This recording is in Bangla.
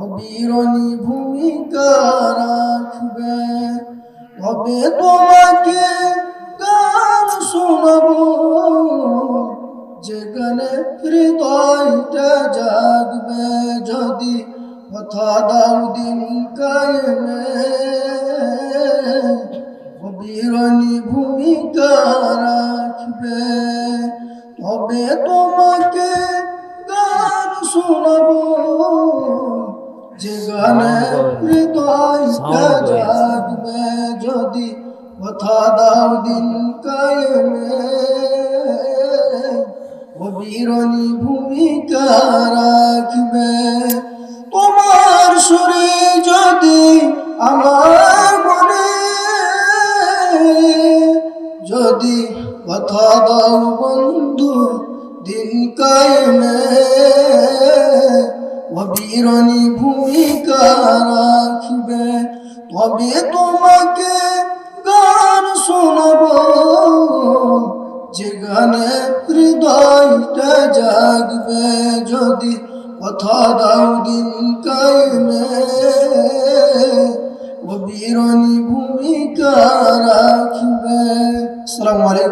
অবিরণী ভূমিকা রাখবে। তবে তোমাকে গান শোনাবো, যেখানে হৃদয়টা জাগবে। যদি কথা দাও দিন কায়েমে, অবিরণী ভূমিকা রাখবে। তবে তোমাকে গান শোনাবো, যে গানে হৃদয়টা জাগবে। যদি কথা দাও দিন কায়েমে, অবিরণী ভূমিকা রাখবে। তোমার সুরে যদি আমার মনে, যদি কথা দাও বন্ধু দিন কায়েমে, অবিরণী ভূমিকা রাখবে। তবে তোমাকে গান শোনাবো, যে গানে হৃদয়টা জাগবে। যদি কথা দাও দিন কায়েমে, অবিরণী ভূমিকা রাখবে। আসসালামু আলাইকুম।